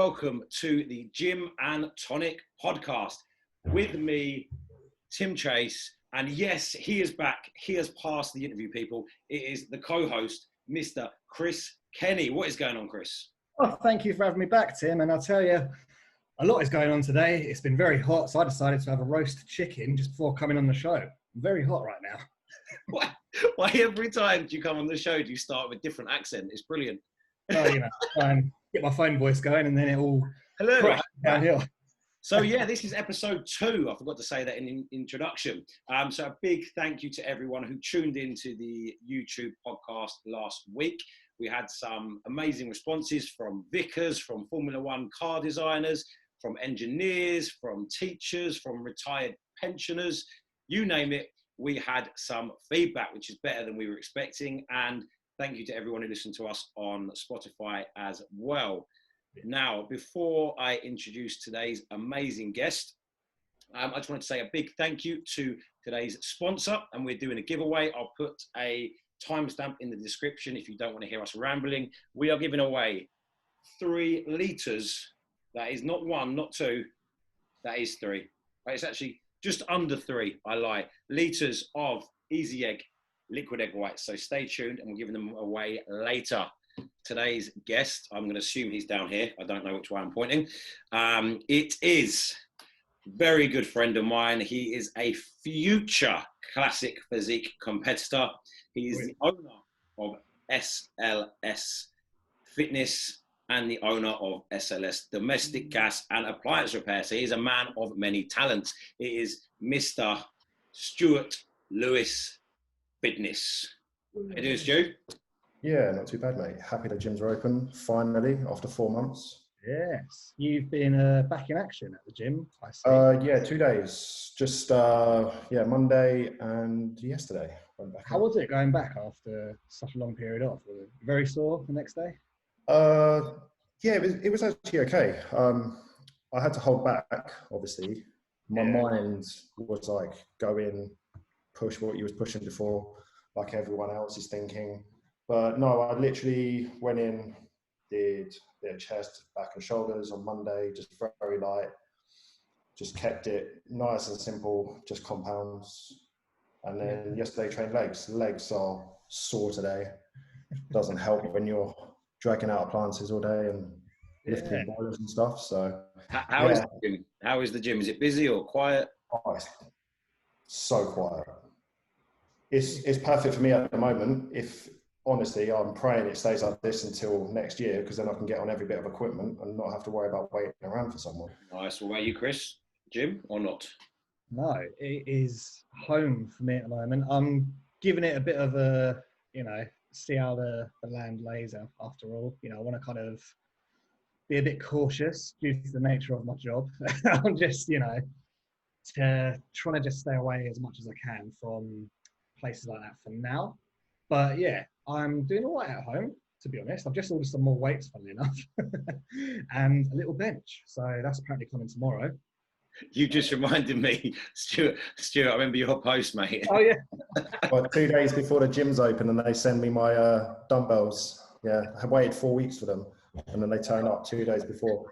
welcome to the Gym and Tonic Podcast. With me, Tim Chase, and yes, he is back. He has passed the interview, people. It is the co-host, Mr. Chris Kenny. What is going on, Chris? Oh, thank you for having me back, Tim. And I'll tell you, a lot is going on today. It's been very hot, so I decided to have a roast chicken just before coming on the show. I'm very hot right now. Why every time you come on the show do you start with a different accent? It's brilliant. Oh, you know, try and get my phone voice going, and then it all Hello. downhill. So yeah, this is episode 2. I forgot to say that in introduction. So a big thank you to everyone who tuned into the YouTube podcast last week. We had some amazing responses from Vickers, from Formula One car designers, from engineers, from teachers, from retired pensioners, you name it. We had some feedback, which is better than we were expecting. And thank you to everyone who listened to us on Spotify as well. Now, before I introduce today's amazing guest, I just wanted to say a big thank you to today's sponsor, and we're doing a giveaway. I'll put a timestamp in the description if you don't want to hear us rambling. We are giving away 3 litres. That is not 1, not 2. That is 3. Right, it's actually just under 3, I lie, litres of Eazy egg, liquid egg whites. So stay tuned, and we're giving them away later. Today's guest, I'm going to assume he's down here. I don't know which way I'm pointing. It is a very good friend of mine. He is a future classic physique competitor. He is the owner of SLS Fitness and the owner of SLS Domestic Gas and Appliance Repair. So he's a man of many talents. It is Mr. Stuart Lewis Fitness. How you doing, Stu? Yeah, not too bad, mate. Happy the gyms are open, finally, after 4 months. Yes. You've been back in action at the gym, I see. Yeah, 2 days. Just, Monday and yesterday. Went back. How was it going back after such a long period off? Was it very sore the next day? Yeah, it was actually okay. I had to hold back, obviously. My mind was like, go in, push what you was pushing before, like everyone else is thinking. But no, I literally went in, did their chest, back and shoulders on Monday, just very light. Just kept it nice and simple, just compounds. And then yesterday trained legs. Legs are sore today. Doesn't help when you're dragging out appliances all day and lifting boilers and stuff. So How is the gym? How is the gym? Is it busy or quiet? Oh, it's so quiet. It's perfect for me at the moment. If honestly, I'm praying it stays like this until next year, because then I can get on every bit of equipment and not have to worry about waiting around for someone. Nice. What about you, Chris? Gym or not? No, it is home for me at the moment. I'm giving it a bit of a, see how the land lays after all. I want to kind of be a bit cautious due to the nature of my job. I'm just, trying to just stay away as much as I can from places like that for now. But yeah, I'm doing all right at home, to be honest. I've just ordered some more weights, funnily enough, and a little bench. So that's apparently coming tomorrow. You just reminded me, Stuart, I remember your post, mate. Oh, yeah. Well, 2 days before the gym's open and they send me my dumbbells. Yeah, I waited 4 weeks for them, and then they turn up 2 days before.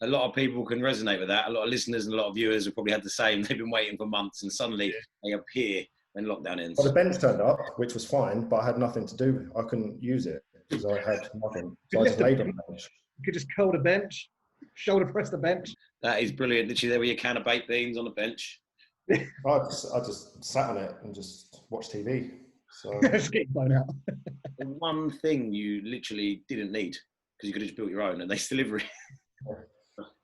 A lot of people can resonate with that. A lot of listeners and a lot of viewers have probably had the same. They've been waiting for months, and suddenly they appear when lockdown ends. Well, the bench turned up, which was fine, but I had nothing to do. I couldn't use it because I had nothing. So I just laid on the bench. You could just curl the bench, shoulder press the bench. That is brilliant. Literally there with your can of baked beans on the bench. I just sat on it and just watched TV. So Just get blown out. The one thing you literally didn't need, because you could have just built your own, and they deliver it.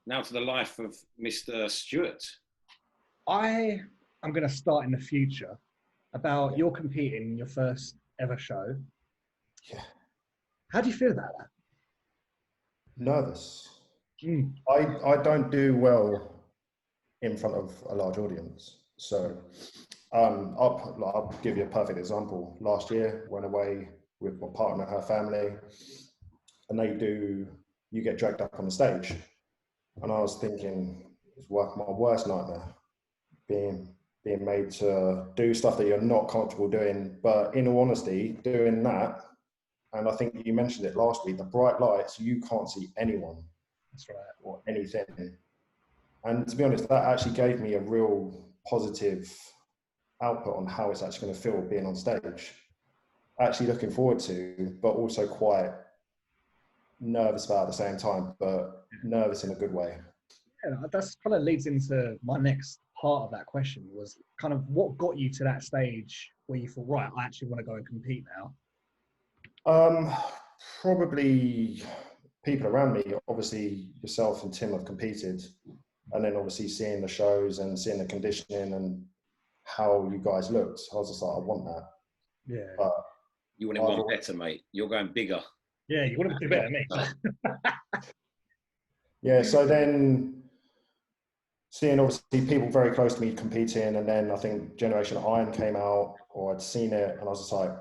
Now to the life of Mr. Stuart. I am going to start in the future about you're competing in your first ever show. Yeah. How do you feel about that? Nervous. I don't do well in front of a large audience. So I'll give you a perfect example. Last year, went away with my partner and her family, and you get dragged up on the stage. And I was thinking, it's my worst nightmare, being made to do stuff that you're not comfortable doing. But in all honesty, doing that, and I think you mentioned it last week, the bright lights, you can't see anyone. That's right. or anything. And to be honest, that actually gave me a real positive output on how it's actually going to feel being on stage. Actually looking forward to, but also quite nervous about at the same time, but nervous in a good way. Yeah, that's kind of leads into my next part of that question, was kind of what got you to that stage where you thought, right, I actually want to go and compete now? Probably people around me. Obviously yourself and Tim have competed, and then obviously seeing the shows and seeing the conditioning and how you guys looked, I was just like, I want that. Yeah. But You want it one better, mate. You're going bigger. Yeah, you want to do better than me. yeah, so then seeing obviously people very close to me competing, and then I think Generation Iron came out, or I'd seen it, and I was just like,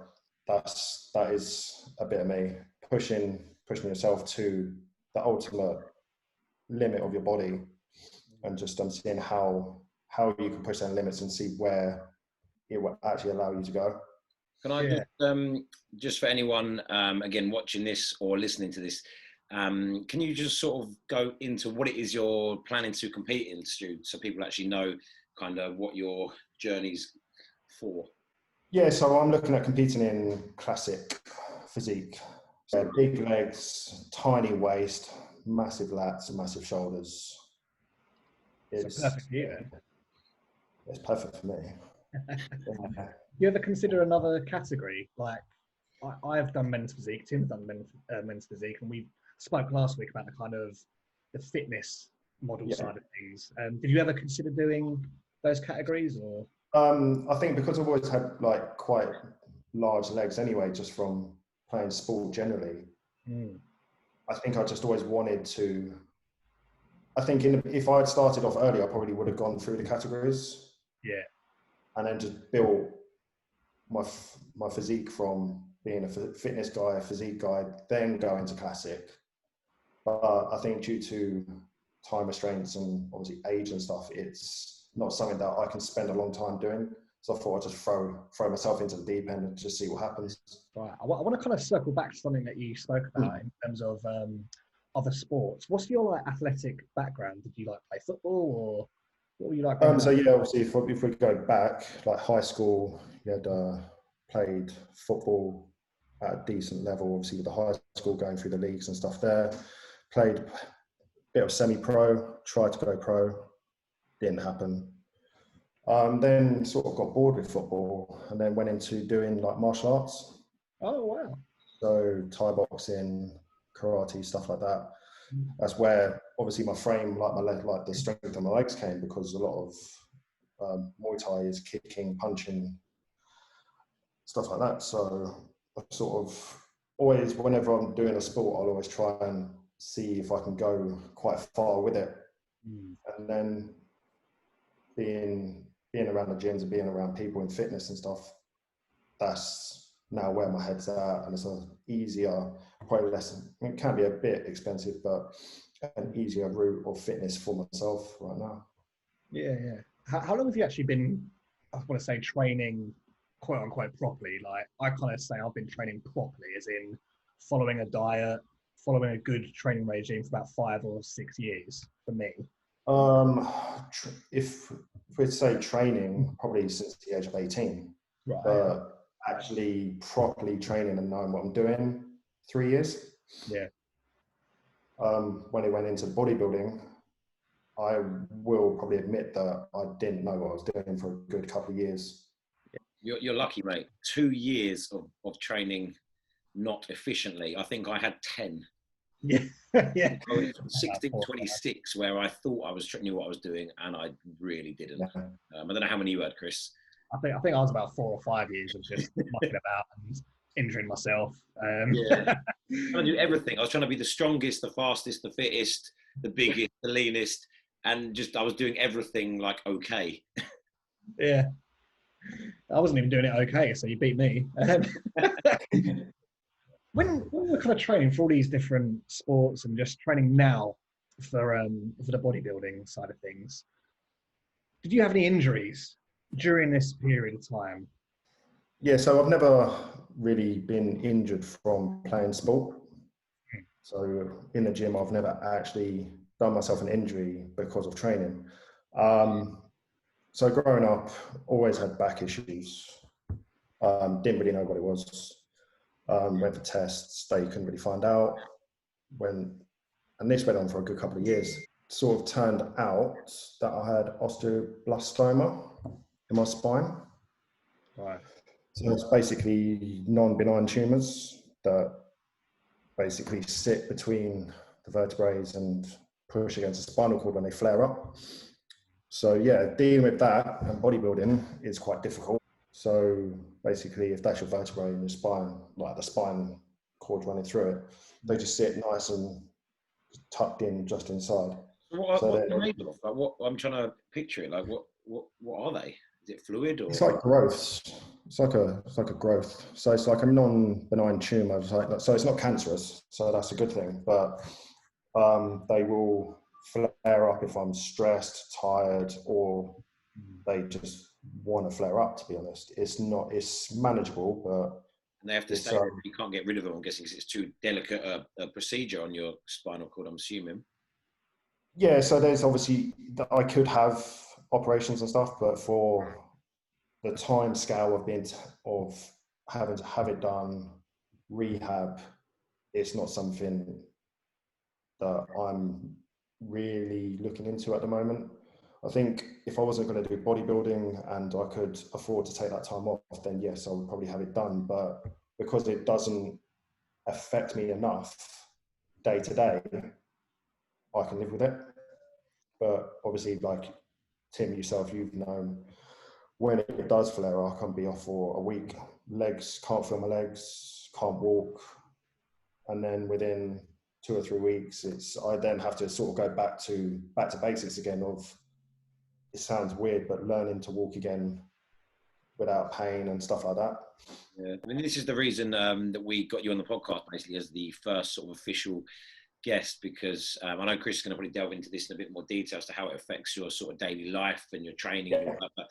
that is a bit of me, pushing yourself to the ultimate limit of your body, and just seeing how you can push their limits and see where it will actually allow you to go. Can I just for anyone again watching this or listening to this, can you just sort of go into what it is you're planning to compete in, Stu, so people actually know kind of what your journey's for? Yeah, so I'm looking at competing in classic physique. So big legs, tiny waist, massive lats and massive shoulders. It's perfect for you, then. It's perfect for me. Do you ever consider another category? Like, I've done men's physique, Tim's done men's physique, and we spoke last week about the kind of the fitness model side of things. Did you ever consider doing those categories, or? I think because I've always had like quite large legs anyway, just from playing sport generally. I think I just always wanted to. I think if I had started off earlier, I probably would have gone through the categories. Yeah. And then just built my physique from being a fitness guy, a physique guy, then go into classic. But I think due to time restraints and obviously age and stuff, it's not something that I can spend a long time doing. So I thought I'd just throw myself into the deep end and just see what happens. Right. I want to kind of circle back to something that you spoke about in terms of other sports. What's your like athletic background? Did you like play football, or what were you like? So yeah, obviously if we go back, like high school, you had played football at a decent level, obviously with the high school going through the leagues and stuff there. Played a bit of semi-pro, tried to go pro, didn't happen. Then sort of got bored with football and then went into doing like martial arts. Oh, wow. So Thai boxing, karate, stuff like that. That's where obviously my frame, like my leg, like the strength of my legs came, because a lot of Muay Thai is kicking, punching, stuff like that. So I sort of always, whenever I'm doing a sport, I'll always try and see if I can go quite far with it. And then being around the gyms and being around people in fitness and stuff, that's now where my head's at, and it's an easier, probably less, it can be a bit expensive, but an easier route of fitness for myself right now. Yeah. How long have you actually been, I want to say, training quote unquote properly? Like, I kind of say I've been training properly as in following a diet, following a good training regime for about 5 or 6 years for me. If we'd say training, probably since the age of 18. Right. But actually properly training and knowing what I'm doing, 3 years. Yeah. When it went into bodybuilding, I will probably admit that I didn't know what I was doing for a good couple of years. You're lucky, mate. 2 years of training not efficiently. I think I had 10. Yeah. Yeah. I went from 16 to 26, where I thought I knew what I was doing, and I really didn't. I don't know how many you had, Chris. I think I was about 4 or 5 years of just mucking about and injuring myself. Yeah. Trying to do everything. I was trying to be the strongest, the fastest, the fittest, the biggest, the leanest, and just I was doing everything like okay. Yeah. I wasn't even doing it okay, so you beat me. When we're kind of training for all these different sports and just training now for the bodybuilding side of things, did you have any injuries during this period of time? Yeah, so I've never really been injured from playing sport. So in the gym, I've never actually done myself an injury because of training. So growing up, always had back issues. Didn't really know what it was. Went for tests, they couldn't really find out. And this went on for a good couple of years. Sort of turned out that I had osteoblastoma in my spine. Right. So it's basically non-benign tumours that basically sit between the vertebrae and push against the spinal cord when they flare up. So yeah, dealing with that and bodybuilding is quite difficult. So basically, if that's your vertebrae in your spine, like the spine cord running through it, they just sit nice and tucked in just inside. What are they made of? Like, what I'm trying to picture it. Like, what are they? Is it fluid or? It's like growths. It's like a growth. So it's like a non-benign tumor. So it's not cancerous. So that's a good thing. But they will flare up if I'm stressed, tired, or they just want to flare up. To be honest, it's not. It's manageable, but. And they have to stay there. You can't get rid of them. I'm guessing because it's too delicate a procedure on your spinal cord. I'm assuming. Yeah, so there's obviously I could have operations and stuff, but for the time scale of having to have it done, rehab, it's not something that I'm really looking into at the moment. I think if I wasn't going to do bodybuilding and I could afford to take that time off, then yes, I would probably have it done. But because it doesn't affect me enough day to day, I can live with it. But obviously, like Tim, yourself, you've known when it does flare, I can be off for a week. Legs, can't feel my legs, can't walk. And then within 2 or 3 weeks, I then have to sort of go back to basics again of, it sounds weird, but learning to walk again without pain and stuff like that. Yeah, I mean, this is the reason that we got you on the podcast, basically, as the first sort of official guest, because I know Chris is going to probably delve into this in a bit more detail as to how it affects your sort of daily life and your training. And all that. But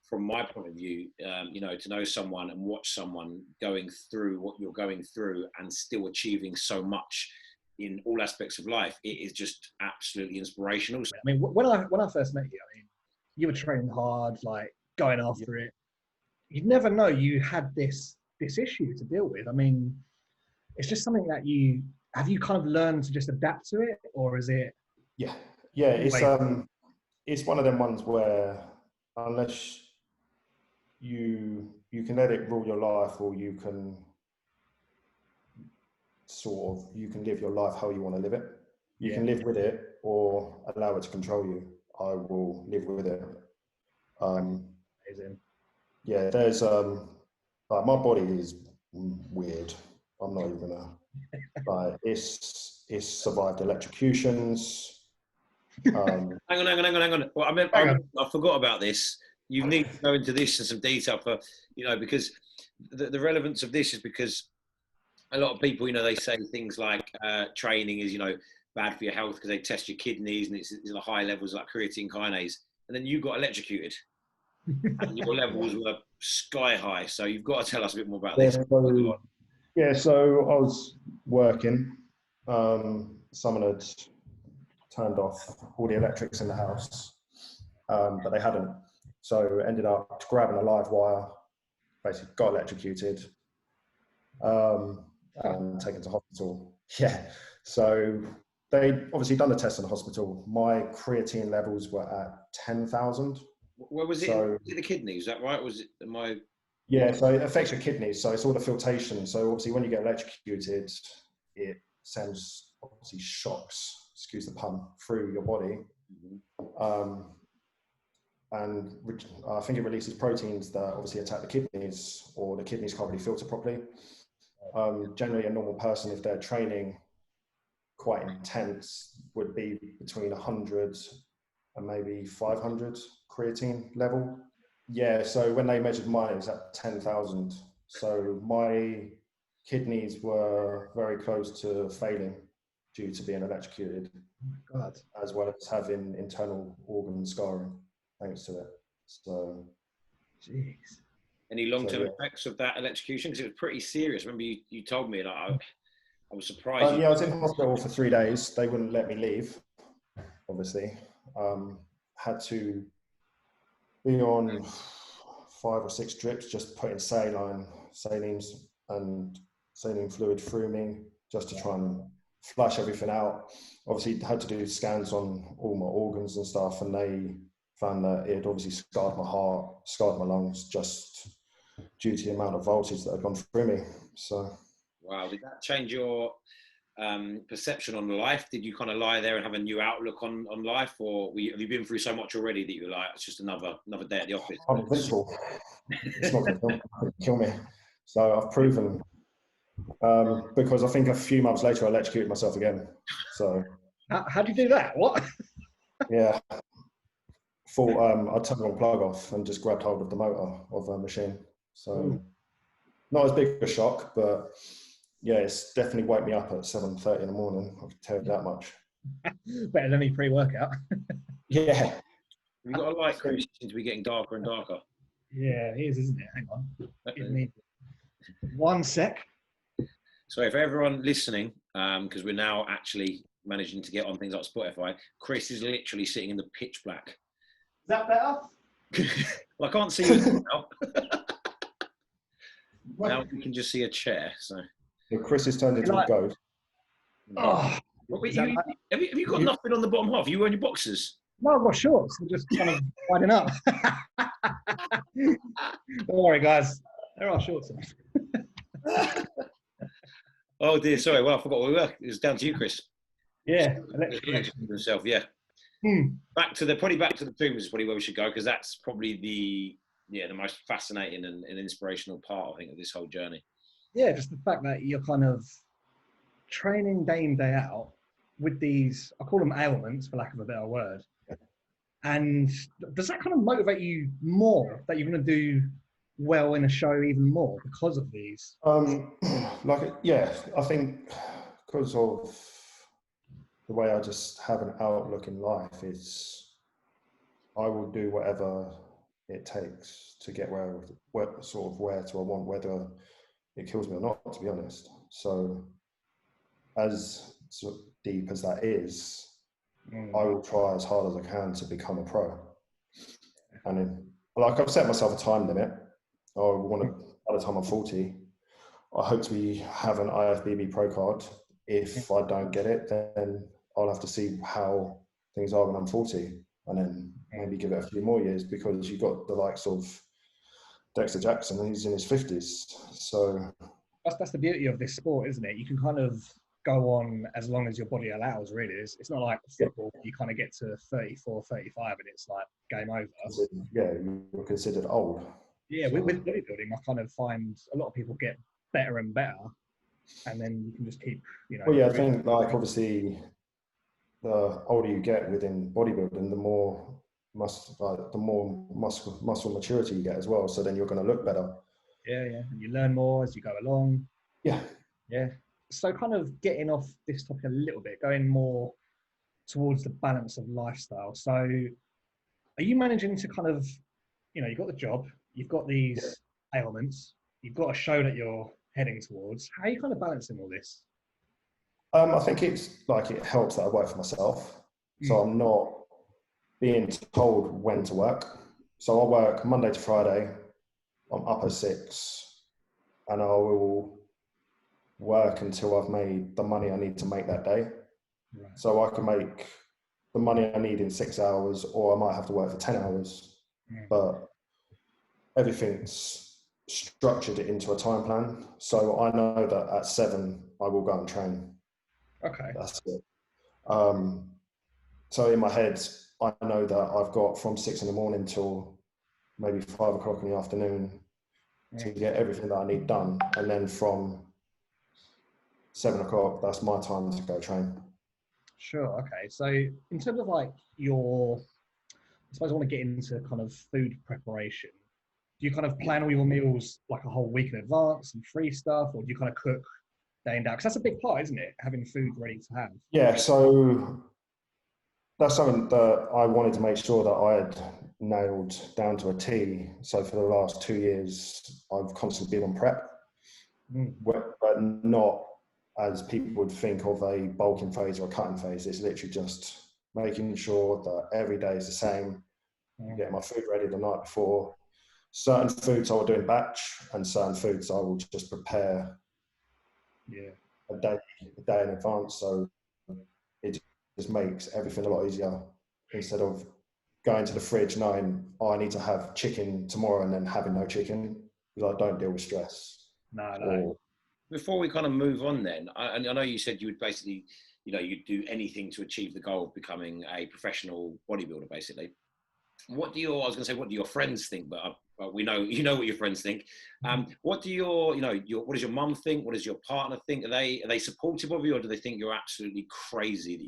from my point of view, you know, to know someone and watch someone going through what you're going through and still achieving so much in all aspects of life, it is just absolutely inspirational. I mean, when I first met you, I mean, you were training hard, like going after it. You'd never know you had this issue to deal with. I mean, it's just something that have you kind of learned to just adapt to it, or is it? Yeah, it's one of them ones where unless you can let it rule your life, or you can live your life how you want to live it. You can live with it or allow it to control you. I will live with it. Amazing. Yeah, there's like my body is weird. I'm not even gonna. Like it's survived electrocutions. Hang on. Well, I forgot about this. You need to go into this in some detail for, you know, because the relevance of this is because a lot of people, you know, they say things like training is, you know, bad for your health because they test your kidneys and it's the high levels like creatine kinase, and then you got electrocuted and your levels were sky high. So you've got to tell us a bit more about this. Yeah, so I was working. Someone had turned off all the electrics in the house, but they hadn't. So ended up grabbing a live wire, basically got electrocuted, and taken to hospital. Yeah, so they obviously done the test in the hospital. My creatine levels were at 10,000. What was it? Was it the kidneys? Is that right? Was it my? Yeah, so it affects your kidneys. So it's all the filtration. So obviously when you get electrocuted, it sends obviously shocks, excuse the pun, through your body. And I think it releases proteins that obviously attack the kidneys, or the kidneys can't really filter properly. Generally a normal person, if they're training quite intense, would be between 100 and maybe 500 creatine level. Yeah, so when they measured mine, it was at 10,000. So my kidneys were very close to failing due to being electrocuted. Oh my God. As well as having internal organ scarring thanks to it. So, jeez. Any long-term effects of that electrocution? Because it was pretty serious. Remember you told me, like, I was surprised. Yeah, I was in hospital for 3 days. They wouldn't let me leave, obviously. Had to be on 5 or 6 drips, just putting salines and saline fluid through me, just to try and flush everything out. Obviously, had to do scans on all my organs and stuff, and they found that it had obviously scarred my heart, scarred my lungs, just due to the amount of voltage that had gone through me. So, wow, did that change your perception on life? Did you kind of lie there and have a new outlook on life, or have you been through so much already that you're like, it's just another day at the office? I'm invincible. It's not going to kill me. So I've proven, because I think a few months later I electrocuted myself again. So how do you do that? What? Yeah, thought I'd turn one plug off and just grabbed hold of the motor of a machine. So not as big a shock, but yeah, it's definitely woke me up at 7:30 in the morning. I can tell you that much. Better than any pre-workout. Yeah. You've got a light, Chris. It seems to be getting darker and darker. Yeah, it is, isn't it? Hang on. Give me 1 sec. Sorry, for everyone listening, because we're now actually managing to get on things like Spotify, Chris is literally sitting in the pitch black. Is that better? Well, I can't see you now. Now we can just see a chair. So Chris has turned into a ghost. Oh, have you got nothing on the bottom half? You wearing your boxers? No, I've got shorts. I'm just kind of winding up. Don't worry, guys. There are shorts on. Oh dear, sorry. Well, I forgot where we were. It was down to you, Chris. Yeah, himself. Yeah. Back to the TUMOURS is probably where we should go, because that's probably the most fascinating and inspirational part, I think, of this whole journey. Yeah, just the fact that you're kind of training day in, day out with these, I call them ailments, for lack of a better word. And does that kind of motivate you more, that you're going to do well in a show even more because of these? I think because of the way I just have an outlook in life is I will do whatever it takes to get where to I want, whether it kills me or not, to be honest. So as sort of deep as that is, I will try as hard as I can to become a pro. And then, like, I've set myself a time limit. I want to, by the time I'm 40, I hope to have an IFBB pro card. If I don't get it, then I'll have to see how things are when I'm 40, and then maybe give it a few more years, because you've got the likes of Dexter Jackson, he's in his 50s. So that's the beauty of this sport, isn't it? You can kind of go on as long as your body allows, really. It's not like football. You kind of get to 34, 35 and it's like game over. Yeah, you're considered old. Yeah, with bodybuilding, I kind of find a lot of people get better and better, and then you can just keep, Well, yeah, I think, like, obviously, the older you get within bodybuilding, the more muscle maturity you get as well. So then you're going to look better. Yeah, and you learn more as you go along. Yeah. So kind of getting off this topic a little bit, going more towards the balance of lifestyle. So are you managing to kind of, you've got the job, you've got these ailments, you've got a show that you're heading towards. How are you kind of balancing all this? I think it's like, it helps that I work for myself. So I'm not being told when to work. So I work Monday to Friday. I'm up at 6 and I will work until I've made the money I need to make that day. Right. So I can make the money I need in 6 hours, or I might have to work for 10 hours. But everything's structured into a time plan. So I know that at 7, I will go and train. Okay. That's it. So in my head, I know that I've got from 6 in the morning till maybe 5 o'clock in the afternoon to get everything that I need done. And then from 7 o'clock, that's my time to go train. Sure. Okay. So in terms of like I suppose I want to get into kind of food preparation. Do you kind of plan all your meals like a whole week in advance and free stuff, or do you kind of cook day in day out? Because that's a big part, isn't it? Having food ready to have. Yeah. So that's something that I wanted to make sure that I had nailed down to a T. So for the last 2 years, I've constantly been on prep, but not as people would think of a bulking phase or a cutting phase. It's literally just making sure that every day is the same. Getting my food ready the night before. Certain foods I will do in batch, and certain foods I will just prepare a day in advance. So it just makes everything a lot easier, instead of going to the fridge knowing, oh, I need to have chicken tomorrow, and then having no chicken, because I don't deal with stress. No. Before we kind of move on then, I know you said you would basically, you'd do anything to achieve the goal of becoming a professional bodybuilder, basically. What do your friends think? But we know, what your friends think. What do what does your mum think? What does your partner think? Are they supportive of you, or do they think you're absolutely crazy, that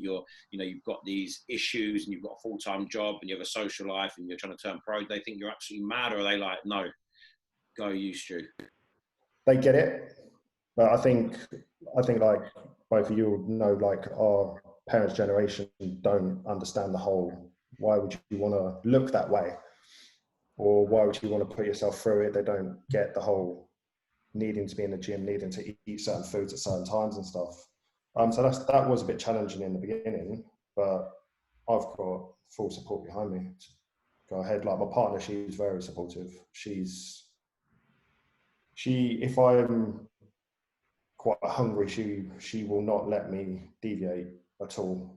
you've got these issues and you've got a full-time job and you have a social life and you're trying to turn pro? Do they think you're absolutely mad, or are they like, no, go you, Stu? They get it. But I think like both of you would know, like our parents' generation don't understand the whole, why would you want to look that way? Or why would you want to put yourself through it? They don't get the whole needing to be in the gym, needing to eat certain foods at certain times and stuff. So that was a bit challenging in the beginning, but I've got full support behind me. Go ahead. Like my partner, she's very supportive. If I'm quite hungry, she will not let me deviate at all.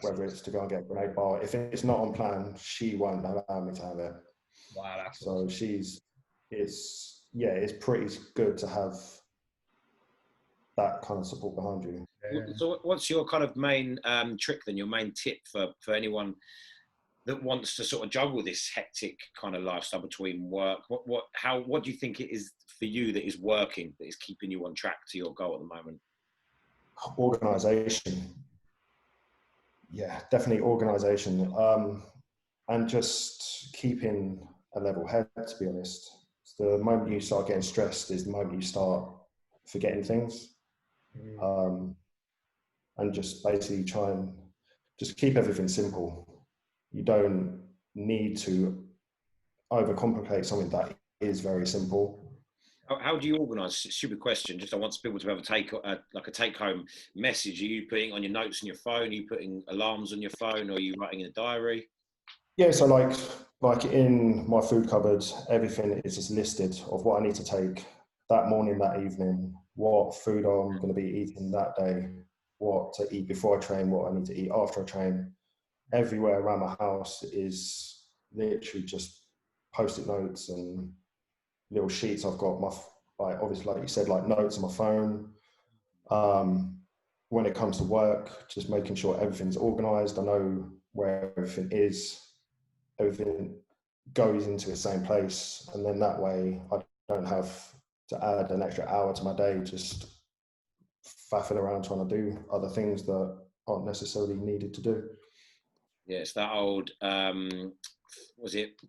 Whether it's to go and get a grenade bar, if it's not on plan, she won't allow me to have it. Wow, that's so awesome. It's pretty good to have that kind of support behind you. So what's your kind of main trick then, your main tip for anyone that wants to sort of juggle this hectic kind of lifestyle between work? What do you think it is for you that is working, that is keeping you on track to your goal at the moment? Organisation. Yeah, definitely organisation. And just keeping a level head, to be honest. The moment you start getting stressed is the moment you start forgetting things. And just basically try and just keep everything simple. You don't need to overcomplicate something that is very simple. How do you organise? Stupid question. Just I want people to have a take-home message. Are you putting on your notes on your phone? Are you putting alarms on your phone? Or are you writing in a diary? Yeah, so like in my food cupboard, everything is just listed of what I need to take that morning, that evening, what food I'm going to be eating that day, what to eat before I train, what I need to eat after I train. Everywhere around my house is literally just post-it notes and little sheets. I've got obviously, like you said, like notes on my phone. When it comes to work, just making sure everything's organized. I know where everything is. Everything goes into the same place, and then that way I don't have to add an extra hour to my day just faffing around trying to do other things that aren't necessarily needed to do. Yeah, it's that old, was it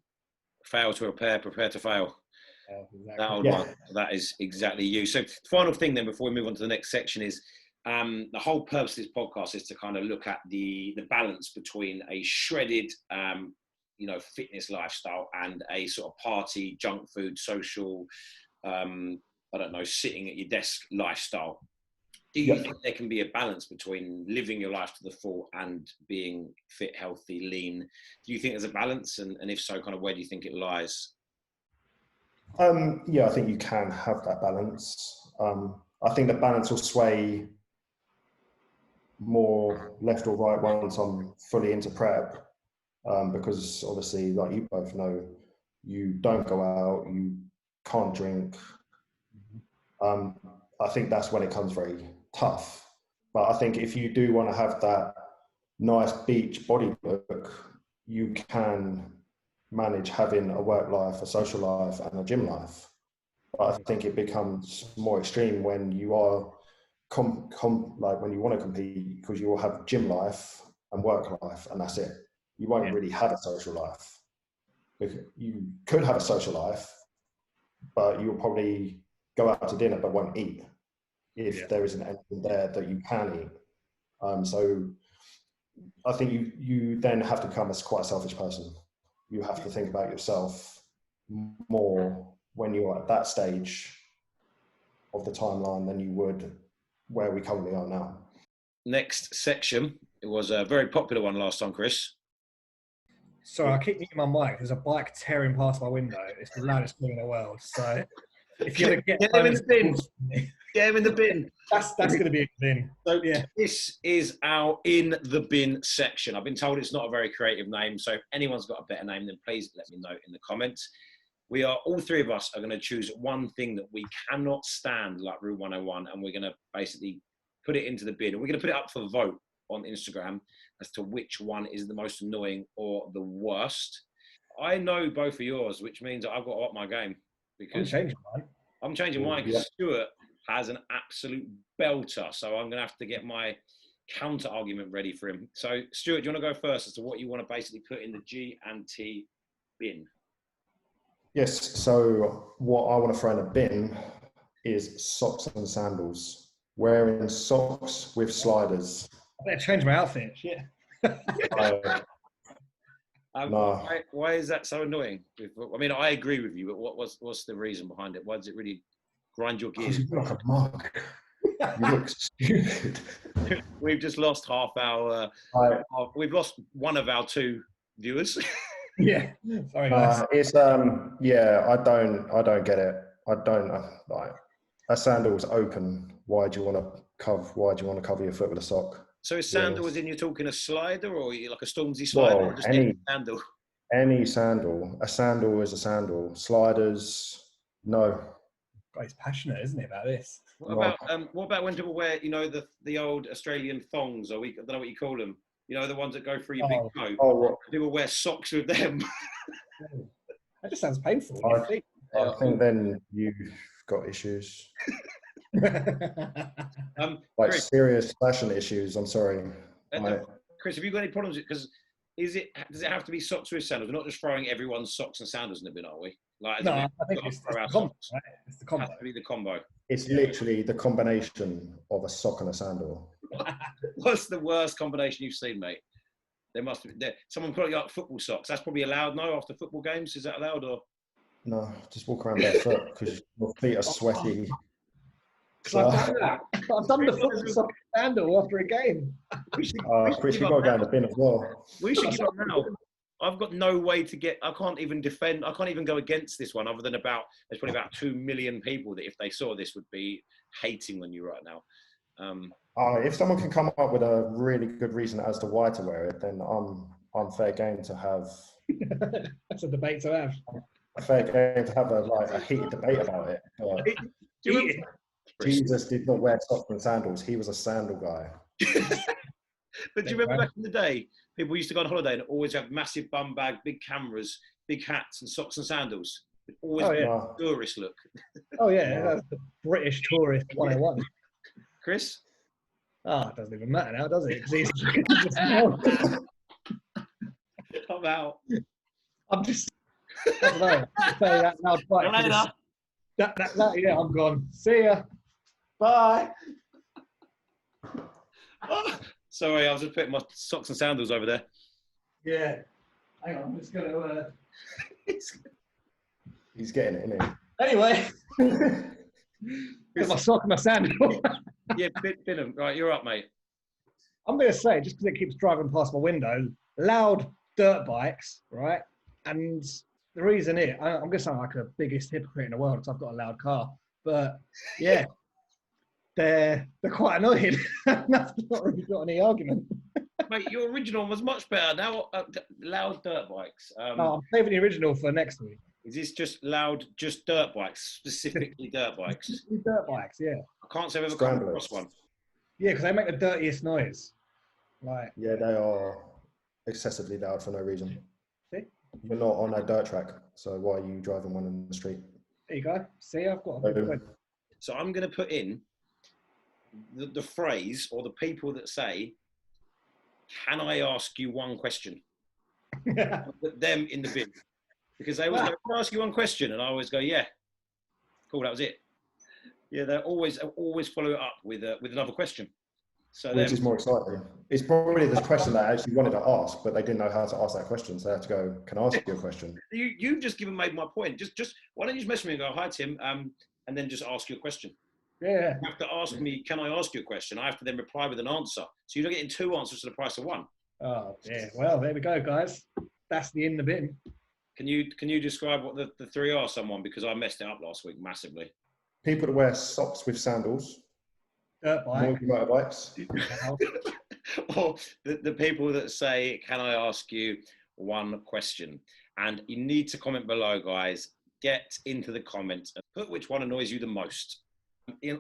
fail to prepare to fail? Exactly. That old one. That is exactly you. So final thing then, before we move on to the next section, is the whole purpose of this podcast is to kind of look at the balance between a shredded fitness lifestyle and a sort of party, junk food, social, sitting at your desk lifestyle. Do you think there can be a balance between living your life to the full and being fit, healthy, lean? Do you think there's a balance? And if so, kind of where do you think it lies? I think you can have that balance. I think the balance will sway more left or right once I'm fully into prep. Because obviously, like you both know, you don't go out, you can't drink. I think that's when it comes very tough. But I think if you do want to have that nice beach body look, you can manage having a work life, a social life, and a gym life. But I think it becomes more extreme when you are like when you want to compete, because you will have gym life and work life, and that's it. You won't really have a social life. You could have a social life, but you'll probably go out to dinner but won't eat if there isn't anything there that you can eat. So I think you then have to come as quite a selfish person. You have to think about yourself more when you're at that stage of the timeline than you would where we currently are now. Next section. It was a very popular one last time, Chris. Sorry, I keep muting my mic. There's a bike tearing past my window. It's the loudest thing in the world. So if you ever get him in the bin. Get him in the bin. That's going to be a bin. So yeah, this is our in the bin section. I've been told it's not a very creative name, so if anyone's got a better name, then please let me know in the comments. We are, all three of us are going to choose one thing that we cannot stand, like Rule 101, and we're going to basically put it into the bin. And we're going to put it up for vote on Instagram as to which one is the most annoying or the worst. I know both of yours, which means I've got to up my game. Because I'm changing mine because Stuart has an absolute belter. So I'm going to have to get my counter argument ready for him. So Stuart, do you want to go first as to what you want to basically put in the G&T bin? Yes, so what I want to throw in a bin is socks and sandals. Wearing socks with sliders. I better change my outfit. Yeah. No. Why is that so annoying? I mean, I agree with you, but what's the reason behind it? Why does it really grind your gears? You look like a mug. You look stupid. We've just lost we've lost one of our two viewers. Yeah. Sorry, guys. It's I don't get it. I don't like a sandal's open. Why do you want to cover your foot with a sock? So is sandal as in you're talking a slider or like a Stormzy slider? Well, or just any sandal? Any sandal. A sandal is a sandal. Sliders, no. God, he's passionate, isn't he, about this? What about when people wear, the old Australian thongs, or I don't know what you call them. The ones that go through your big toe. What? People wear socks with them. That just sounds painful. I think then you've got issues. Chris, serious fashion issues. I'm sorry. Chris, have you got any problems? Because does it have to be socks with sandals? We're not just throwing everyone's socks and sandals in the bin, are we? I think it's the combo. Right? It's the combo. It has to be the combo. It's literally the combination of a sock and a sandal. What's the worst combination you've seen, mate? There must be. Someone put up football socks. That's probably allowed now after football games. Is that allowed or? No, just walk around barefoot because your feet are sweaty. I've done that. I've done the football sock sandal after a game. Chris, you've got to go in the bin as well. We should give up now. I've got no way to get. I can't even defend. I can't even go against this one. Other than there's probably about 2 million people that if they saw this would be hating on you right now. If someone can come up with a really good reason as to why to wear it, then I'm fair game to have. That's a debate to have. A fair game to have a heated debate about it. Jesus did not wear socks and sandals. He was a sandal guy. But do you remember back in the day, people used to go on holiday and always have massive bum bag, big cameras, big hats, and socks and sandals. It always a tourist look. Oh yeah, that's the British tourist 101. Chris? It doesn't even matter now, does it? I'm out. I'm just. I don't know. Say that loud fight. Later. Yeah, I'm gone. See ya. Bye. Sorry, I was just putting my socks and sandals over there. Yeah. Hang on, I'm just going to... He's getting it, isn't he? Anyway. Get my sock and my sandal. Yeah, bin them. Right, you're up, mate. I'm going to say, just because it keeps driving past my window, loud dirt bikes, right? And the reason is, I'm going to sound like the biggest hypocrite in the world because I've got a loud car. But, yeah. They're quite annoying. I've not really got any argument. Mate, your original was much better. Now, loud dirt bikes. No, I'm saving the original for next week. Is this just dirt bikes, specifically dirt bikes? Dirt bikes, yeah. I can't say I've ever come across one. Yeah, because they make the dirtiest noise. Yeah, they are excessively loud for no reason. See? You're not on a dirt track, so why are you driving one in the street? There you go. See, I've got a good point. So I'm going to put in the phrase or the people that say, "Can I ask you one question?" Put them in the bin because they always go, "Can I ask you one question?" And I always go, "Yeah, cool, that was it." Yeah, they always follow it up with another question. So which is more exciting. It's probably the question that I actually wanted to ask, but they didn't know how to ask that question, so they had to go, "Can I ask you a question?" You just made my point. Just why don't you just message me and go, "Hi Tim," and then just ask you a question. Yeah. You have to ask me, can I ask you a question? I have to then reply with an answer. So you're not getting 2 answers for the price of 1. Oh, yeah. Well, there we go, guys. That's the in the bin. Can you describe what the 3 are, someone? Because I messed it up last week massively. People that wear socks with sandals, Dirt bike. motorbikes. Or the people that say, can I ask you one question? And you need to comment below, guys. Get into the comments and put which one annoys you the most.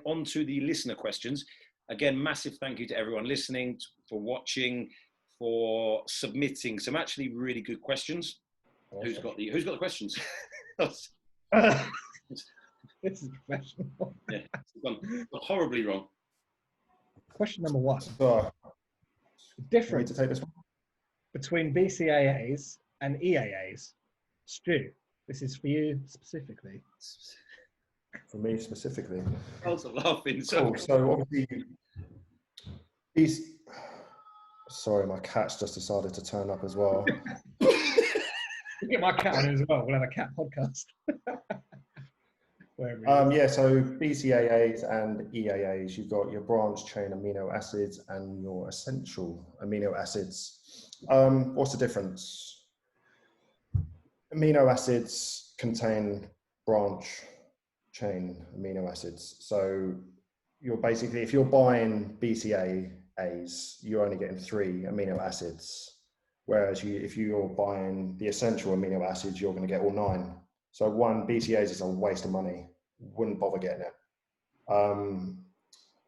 On to the listener questions. Again, massive thank you to everyone listening, for watching, for submitting some actually really good questions. Awesome. Who's got the questions? This is professional. Yeah, it's gone horribly wrong. Question number 1. So, difference to take this one? between BCAAs and EAAs. Stu, this is for you specifically. For me specifically. I was laughing. So obviously, sorry, my cat's just decided to turn up as well. Get my cat on as well. We'll have a cat podcast. Yeah, so BCAAs and EAAs, you've got your branch chain amino acids and your essential amino acids. What's the difference? Amino acids contain branch chain amino acids. So you're basically, if you're buying BCAAs, you're only getting 3 amino acids. Whereas if you're buying the essential amino acids, you're going to get all 9. So one, BCAAs is a waste of money. Wouldn't bother getting it.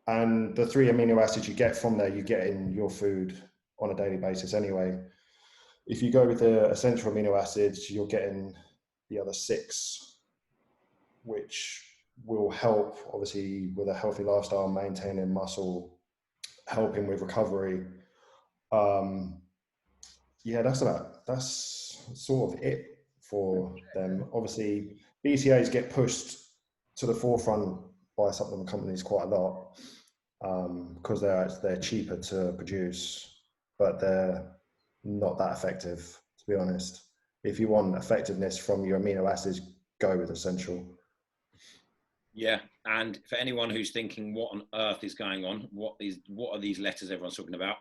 And the 3 amino acids you get from there, you get in your food on a daily basis anyway. If you go with the essential amino acids, you're getting the other 6, which will help, obviously, with a healthy lifestyle, maintaining muscle, helping with recovery. Yeah, that's sort of it for them. Obviously, BCAAs get pushed to the forefront by supplement companies quite a lot because they're cheaper to produce, but they're not that effective, to be honest. If you want effectiveness from your amino acids, go with essential. Yeah, and for anyone who's thinking, what on earth is going on? What are these letters everyone's talking about?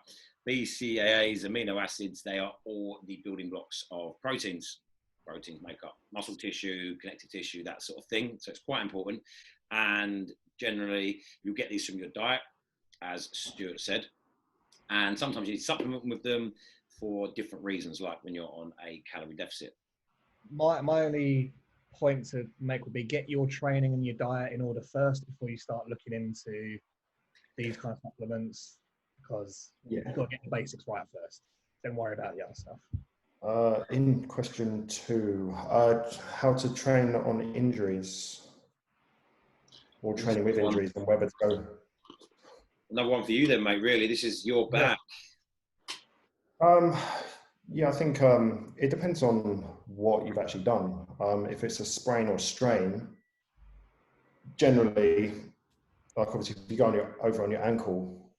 BCAAs, amino acids, they are all the building blocks of proteins. Proteins make up muscle tissue, connective tissue, that sort of thing. So it's quite important. And generally, you get these from your diet, as Stuart said. And sometimes you need to supplement with them for different reasons, like when you're on a calorie deficit. My only point to make would be get your training and your diet in order first before you start looking into these kind of supplements, because you've got to get the basics right first. Then worry about the other stuff. In question 2, how to train on injuries or training with injuries and whether to go. Another one for you then, mate, really. This is your bag. Yeah, I think it depends on what you've actually done. If it's a sprain or strain, generally, like obviously if you go over on your ankle,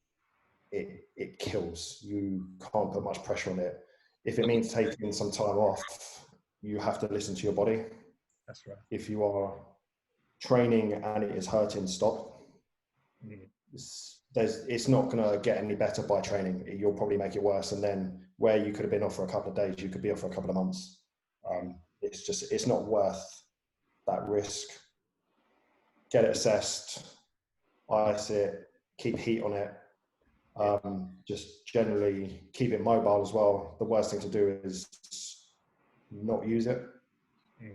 it kills. You can't put much pressure on it. If it means taking some time off, you have to listen to your body. That's right. If you are training and it is hurting, stop. It's not going to get any better by training. You'll probably make it worse. And then where you could have been off for a couple of days, you could be off for a couple of months. It's not worth that risk. Get it assessed, ice it, keep heat on it. Just generally keep it mobile as well. The worst thing to do is not use it.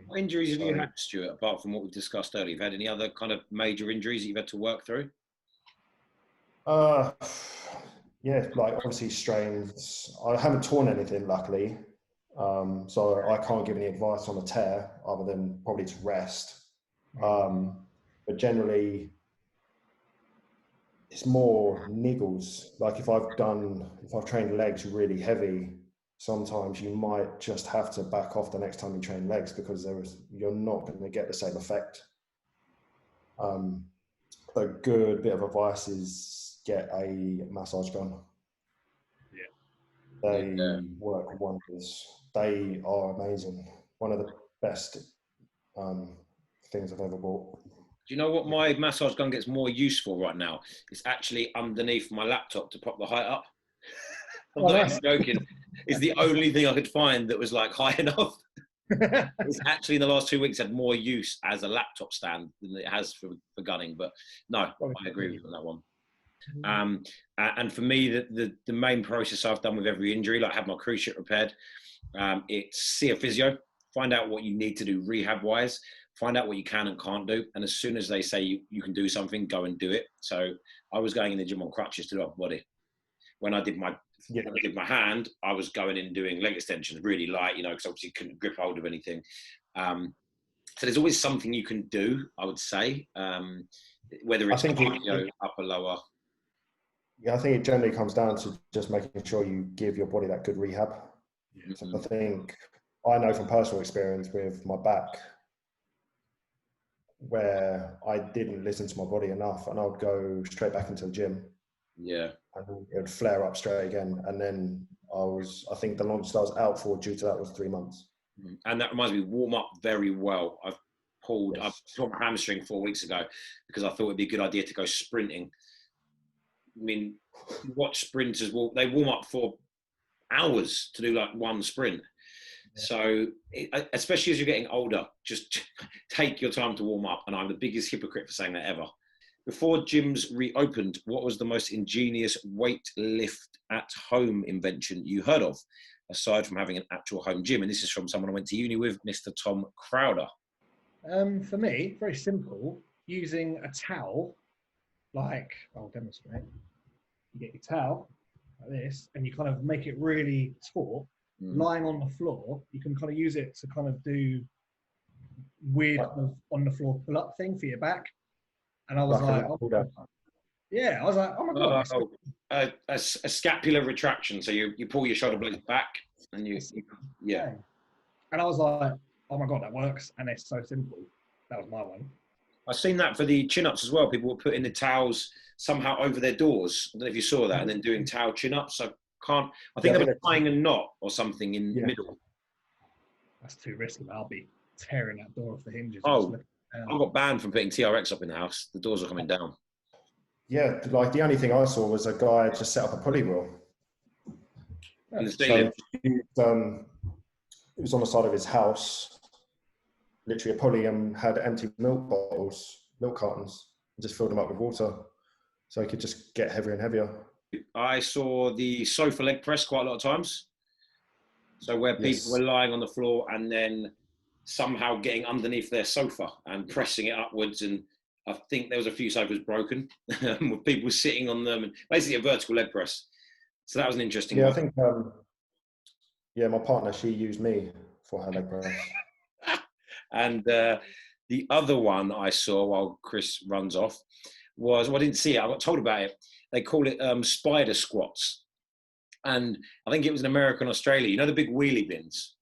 What injuries have you had, Stuart, apart from what we've discussed earlier? You've had any other kind of major injuries that you've had to work through? Yeah, like obviously strains. I haven't torn anything, luckily. So I can't give any advice on a tear other than probably to rest. But generally, it's more niggles. Like if I've trained legs really heavy, sometimes you might just have to back off the next time you train legs because you're not going to get the same effect. A good bit of advice is get a massage gun. Yeah. They work wonders. They are amazing. One of the best things I've ever bought. Do you know what my massage gun gets more useful right now? It's actually underneath my laptop to prop the height up. I'm not even joking. It's the only thing I could find that was like high enough. It's actually in the last 2 weeks had more use as a laptop stand than it has for gunning. But no, I agree with you on that one. And for me, the main process I've done with every injury, like have my cruise ship repaired, it's see a physio, find out what you need to do rehab wise, find out what you can and can't do, and as soon as they say you can do something, go and do it. So I was going in the gym on crutches to do upper body. When I did my hand, I was going in doing leg extensions really light, because obviously couldn't grip hold of anything. So there's always something you can do, I would say, whether it's upper, lower. Yeah, I think it generally comes down to just making sure you give your body that good rehab. So I think I know from personal experience with my back where I didn't listen to my body enough, and I would go straight back into the gym. Yeah. And it would flare up straight again. And then I think the longest I was out for due to that was 3 months. And that reminds me, warm up very well. I tore my hamstring 4 weeks ago because I thought it'd be a good idea to go sprinting. I mean, watch sprinters they warm up for hours to do like one sprint. Yeah. So, especially as you're getting older, just take your time to warm up. And I'm the biggest hypocrite for saying that ever. Before gyms reopened, what was the most ingenious weight lift at home invention you heard of, aside from having an actual home gym? And this is from someone I went to uni with, Mr. Tom Crowder. For me, very simple, using a towel, I'll demonstrate. You get your towel like this, and you kind of make it really taut, lying on the floor. You can kind of use it to kind of do weird on the floor pull-up thing for your back. And I was oh my God. A scapular retraction. So you pull your shoulder blades back and yeah. And I was like, oh my God, that works. And it's so simple. That was my one. I've seen that for the chin-ups as well. People were putting the towels somehow over their doors. I don't know if you saw that. And then doing towel chin-ups. I think they were tying a knot or something in the middle. That's too risky. I'll be tearing that door off the hinges. I got banned from putting TRX up in the house. The doors are coming down. Yeah, the only thing I saw was a guy just set up a pulley wheel. In the ceiling. So, it was on the side of his house, literally a pulley, and had empty milk cartons, and just filled them up with water. So he could just get heavier and heavier. I saw the sofa leg press quite a lot of times. So where people were lying on the floor and then somehow getting underneath their sofa and pressing it upwards, and I think there was a few sofas broken with people sitting on them, and basically a vertical leg press. So that was an interesting one. I think my partner, she used me for her leg press. And the other one I saw while Chris runs off was, I didn't see it, I got told about it. They call it spider squats. And I think it was in America and Australia. The big wheelie bins?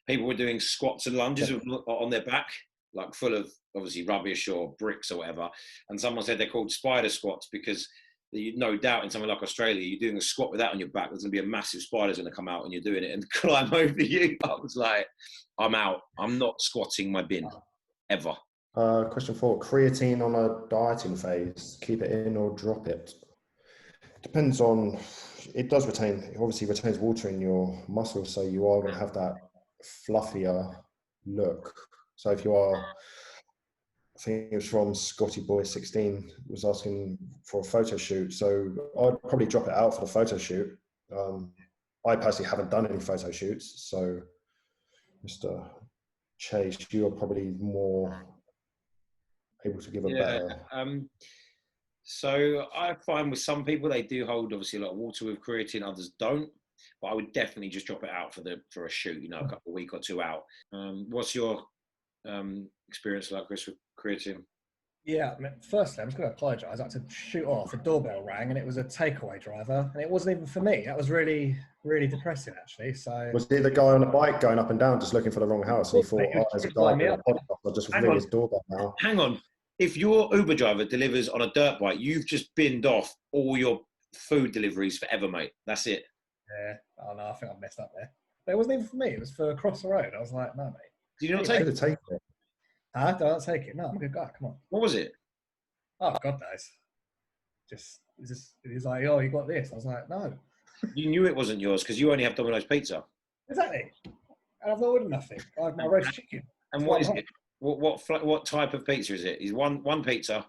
People were doing squats and lunges on their back, like full of obviously rubbish or bricks or whatever. And someone said they're called spider squats because no doubt in somewhere like Australia, you're doing a squat with that on your back, there's going to be a massive spider's going to come out when you're doing it and climb over you. I was like, I'm out. I'm not squatting my bin, ever. Question 4, creatine on a dieting phase, keep it in or drop it? Depends on, it obviously retains water in your muscles, so you are going to have that fluffier look. So if you are, I think it was from Scotty Boy 16, was asking for a photo shoot. So I'd probably drop it out for the photo shoot. I personally haven't done any photo shoots. So Mr. Chase, you're probably more able to give a better. So I find with some people, they do hold obviously a lot of water with creatine, others don't. But I would definitely just drop it out for a shoot, a week or two out. What's your experience like, Chris, with creatine? Yeah, firstly, I'm just going to apologise. I had to shoot off. A doorbell rang, and it was a takeaway driver, and it wasn't even for me. That was really, really depressing, actually. So was he the guy on the bike going up and down, just looking for the wrong house? And he thought, there's a guy doing a podcast. I'll just ring his doorbell now. Hang on. If your Uber driver delivers on a dirt bike, you've just binned off all your food deliveries forever, mate. That's it. Yeah. Oh no, I think I've messed up there. But it wasn't even for me. It was for across the road. I was like, no, mate. Did you not take it? Don't take it. No, I'm a good guy. Come on. What was it? Oh, God knows. He's like, oh, you got this. I was like, no. You knew it wasn't yours because you only have Domino's pizza. Exactly. And I've not ordered nothing. I have my roast chicken. And what is it? What type of pizza is it? Is one pizza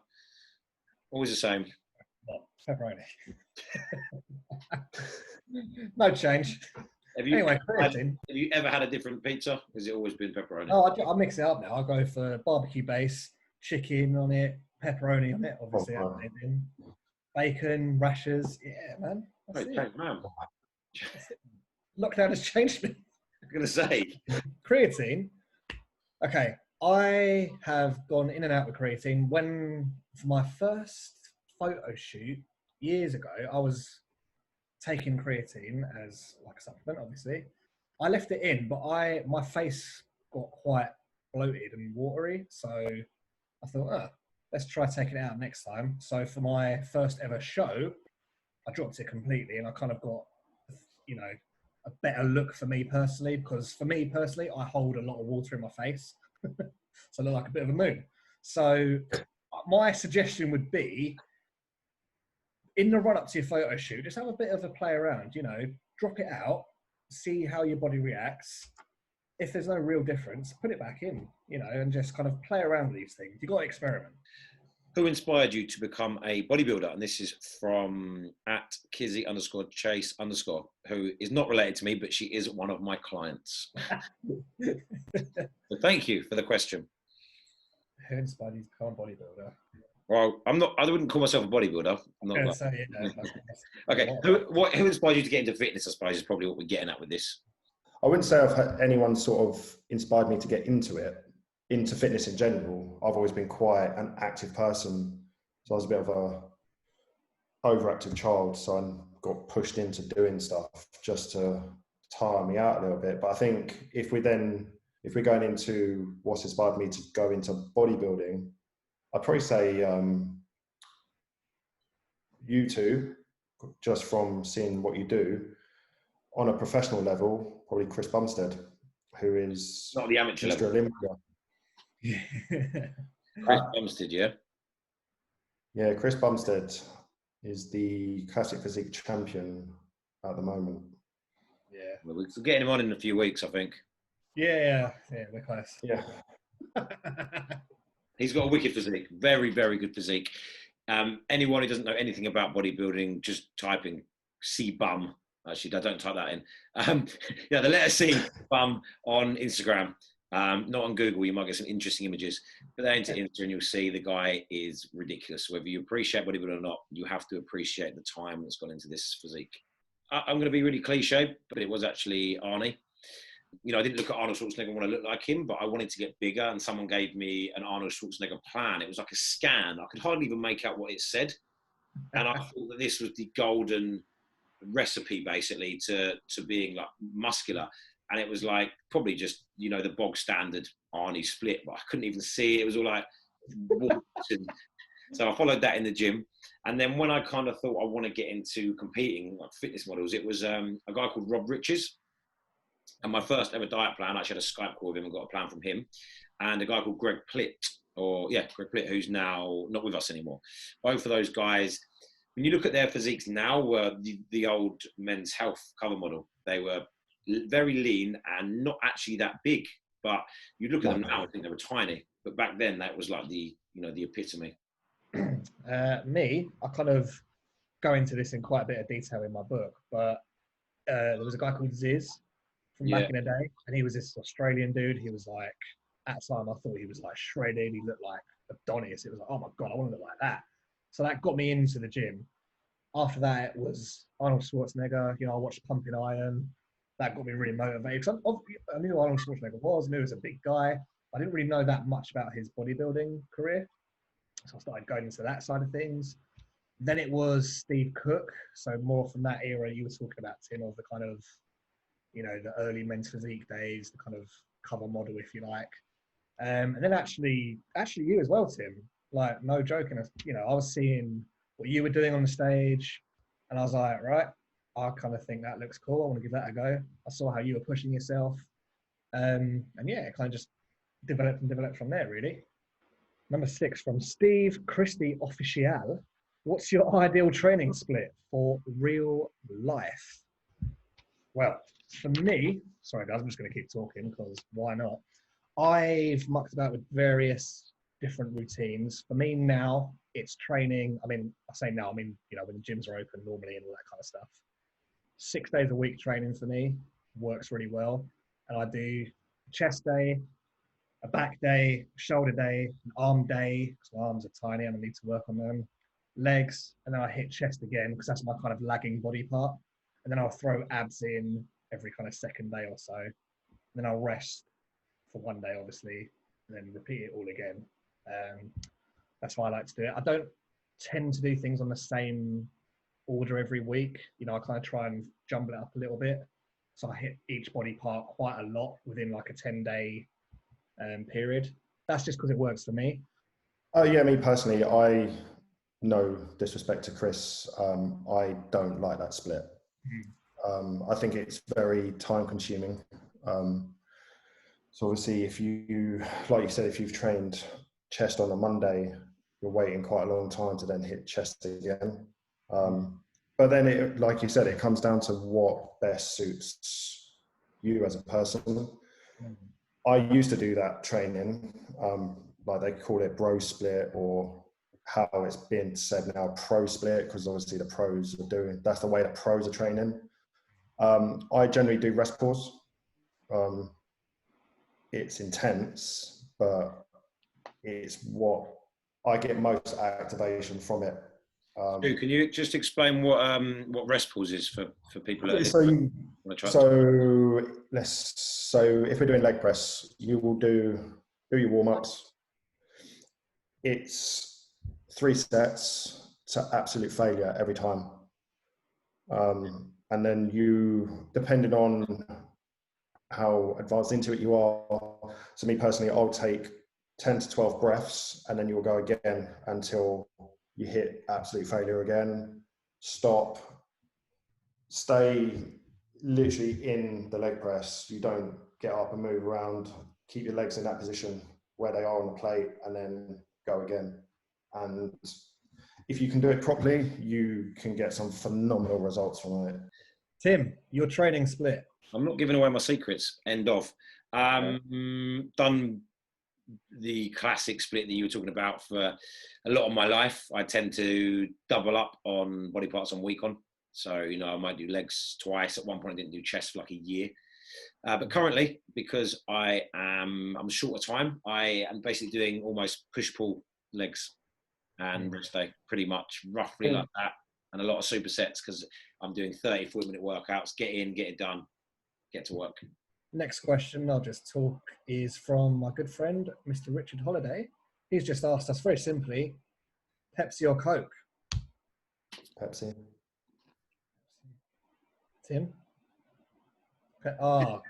always the same? What? Pepperoni. No change. Have you creatine. have you ever had a different pizza? Has it always been pepperoni? Oh, I mix it up now. I go for barbecue base, chicken on it, pepperoni on it, obviously. Bacon, rashers. Yeah, man. That's it. Man. Lockdown has changed me. I'm going to say. Creatine. Okay. I have gone in and out with creatine. For my first photo shoot years ago, I was taking creatine as like a supplement, obviously. I left it in, but my face got quite bloated and watery. So I thought, let's try taking it out next time. So for my first ever show, I dropped it completely and I kind of got, a better look for me personally, because for me personally, I hold a lot of water in my face. So I look like a bit of a moon. So my suggestion would be, in the run up to your photo shoot, just have a bit of a play around, drop it out, see how your body reacts. If there's no real difference, put it back in, and just kind of play around with these things. You've got to experiment. Who inspired you to become a bodybuilder? And this is from @Kizzy_Chase_, who is not related to me, but she is one of my clients. So thank you for the question. Who inspired you to become a bodybuilder? Well, I wouldn't call myself a bodybuilder. I'm not. Okay. Who inspired you to get into fitness, I suppose, is probably what we're getting at with this. I wouldn't say I've had anyone sort of inspired me to get into fitness in general. I've always been quite an active person. So I was a bit of a overactive child. So I got pushed into doing stuff just to tire me out a little bit. But I think if we're going into what's inspired me to go into bodybuilding, I'd probably say you two, just from seeing what you do. On a professional level, probably Chris Bumstead, who is not the amateur Mr. level. Olympia. Chris Bumstead, yeah? Yeah, Chris Bumstead is the classic physique champion at the moment. Yeah. Well, we're getting him on in a few weeks, I think. Yeah, we're close. Yeah. He's got a wicked physique. Very, very good physique. Anyone who doesn't know anything about bodybuilding, just typing C bum. Actually, don't type that in. The letter C bum on Instagram. Not on Google. You might get some interesting images. But then into Insta and you'll see the guy is ridiculous. Whether you appreciate bodybuilding or not, you have to appreciate the time that's gone into this physique. I'm going to be really cliche, but it was actually Arnie. I didn't look at Arnold Schwarzenegger and want to look like him, but I wanted to get bigger, and someone gave me an Arnold Schwarzenegger plan. It was like a scan. I could hardly even make out what it said. And I thought that this was the golden recipe, basically, to being like muscular. And it was like probably just, the bog standard Arnie split, but I couldn't even see it. It was all like, so I followed that in the gym. And then when I kind of thought I want to get into competing, like fitness models, it was a guy called Rob Riches. And my first ever diet plan, I actually had a Skype call with him and got a plan from him. And a guy called Greg Plitt, Greg Plitt, who's now not with us anymore. Both of those guys, when you look at their physiques now, were the old Men's Health cover model. They were very lean and not actually that big. But you look at them now, I think they were tiny. But back then, that was like the epitome. Me, I kind of go into this in quite a bit of detail in my book. But there was a guy called Ziz from back in the day, and he was this Australian dude. He was like, at the time, I thought he was like shredded. He looked like Adonis. It was like, oh my God, I want to look like that. So that got me into the gym. After that, it was Arnold Schwarzenegger. I watched Pumping Iron. That got me really motivated. I knew Arnold Schwarzenegger was. I knew he was a big guy. I didn't really know that much about his bodybuilding career. So I started going into that side of things. Then it was Steve Cook. So more from that era you were talking about, Tim, of the kind of, the early men's physique days, the kind of cover model, if you like. And then actually you as well, Tim. Like, no joking, I was seeing what you were doing on the stage, and I was like, right, I kind of think that looks cool. I want to give that a go. I saw how you were pushing yourself. And yeah, it kind of just develop from there, really. Number 6 from Steve Christie Official. What's your ideal training split for real life? Well, for me, sorry guys, I'm just going to keep talking because why not? I've mucked about with various different routines. For me now, it's training. I mean, I say now, I mean, you know, when the gyms are open normally and all that kind of stuff. 6 days a week training for me works really well. And I do a chest day, a back day, shoulder day, an arm day, because my arms are tiny and I need to work on them, legs, and then I hit chest again because that's my kind of lagging body part. And then I'll throw abs in every kind of second day or so. And then I'll rest for one day, obviously, and then repeat it all again. That's why I like to do it. I don't tend to do things on the same order every week. You know, I kind of try and jumble it up a little bit. So I hit each body part quite a lot within like a 10-day period. That's just because it works for me. Oh yeah, me personally, I no disrespect to Chris, I don't like that split. I think it's very time consuming. So obviously if you, like you said, if you've trained chest on a Monday, you're waiting quite a long time to then hit chest again. But then it, like you said, it comes down to what best suits you as a person. I used to do that training, like they call it bro split, or how it's been said now, pro split, because obviously the pros are doing, that's the way that pros are training. I generally do rest pause. It's intense, but it's what I get most activation from it. Can you just explain what rest pause is for people that so if we're doing leg press, you will do your warm-ups. It's 3 sets to absolute failure every time. And then you, depending on how advanced into it you are, so me personally, I'll take 10 to 12 breaths, and then you'll go again until you hit absolute failure again. Stop, stay literally in the leg press. You don't get up and move around. Keep your legs in that position where they are on the plate, and then go again. And if you can do it properly, you can get some phenomenal results from it. Tim, your training split. I'm not giving away my secrets. End of. Done the classic split that you were talking about for a lot of my life. I tend to double up on body parts on week on. So, you know, I might do legs twice. At one point I didn't do chest for like a year. But currently, because I'm short of time, I am basically doing almost push-pull legs and rest day, pretty much roughly like that. And a lot of supersets because I'm doing 30, 40-minute workouts. Get in, get it done, get to work. Next question, I'll just talk, is from my good friend, Mr. Richard Holiday. He's just asked us very simply, Pepsi or Coke? Pepsi. Tim? I'm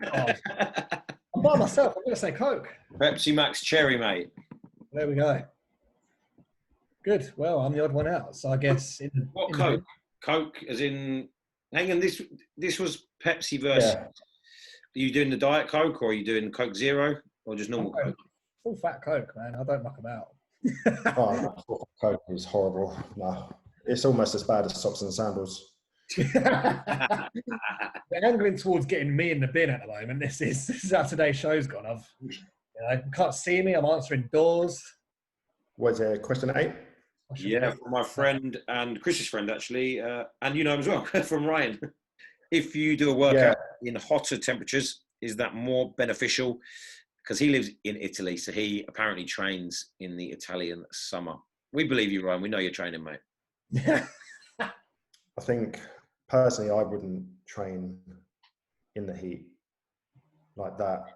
by myself. I'm going to say Coke. Pepsi Max Cherry, mate. There we go. Good. Well, I'm the odd one out, so I guess. What Coke? Coke, as in. Hang on. This was Pepsi versus. Yeah. Are you doing the Diet Coke, or are you doing Coke Zero, or just normal Coke? Full fat Coke, man. I don't muck about. Coke is horrible. No, it's almost as bad as socks and sandals. They're angling towards getting me in the bin at the moment. This is how today's show's gone. You can't see me. I'm answering doors. Was it question 8? Yeah, from my friend and Chris's friend actually, and you know him as well, from Ryan. If you do a workout in hotter temperatures, is that more beneficial? Because he lives in Italy, so he apparently trains in the Italian summer. We believe you, Ryan. We know you're training, mate. I think personally, I wouldn't train in the heat like that,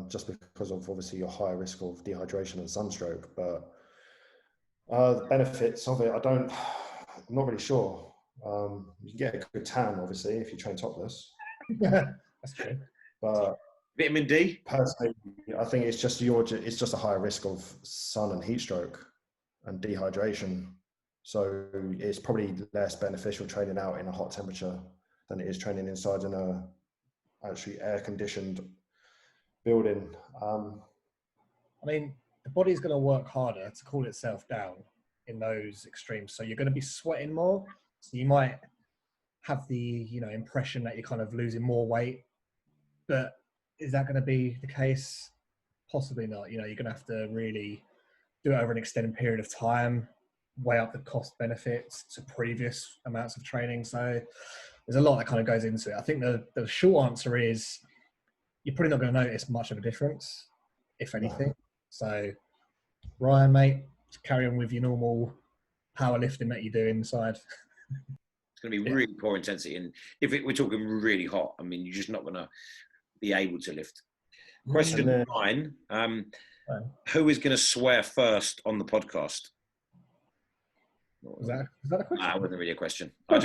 just because of obviously your higher risk of dehydration and sunstroke. But the benefits of it, I'm not really sure. You can get a good tan, obviously, if you train topless. That's true. But vitamin D. Personally, I think it's just a higher risk of sun and heat stroke and dehydration. So it's probably less beneficial training out in a hot temperature than it is training inside in a actually air-conditioned building. I mean, the body's going to work harder to cool itself down in those extremes. So you're going to be sweating more. So you might have the, you know, impression that you're kind of losing more weight. But is that going to be the case? Possibly not. You know, you're going to have to really do it over an extended period of time, weigh up the cost benefits to previous amounts of training. So there's a lot that kind of goes into it. I think the short answer is you're probably not going to notice much of a difference, if anything. So Ryan, mate, just carry on with your normal powerlifting that you do inside. It's going to be really poor intensity. And if we're talking really hot, I mean, you're just not going to be able to lift. Question 9. Who is going to swear first on the podcast? Is that a question? That wasn't really a question. I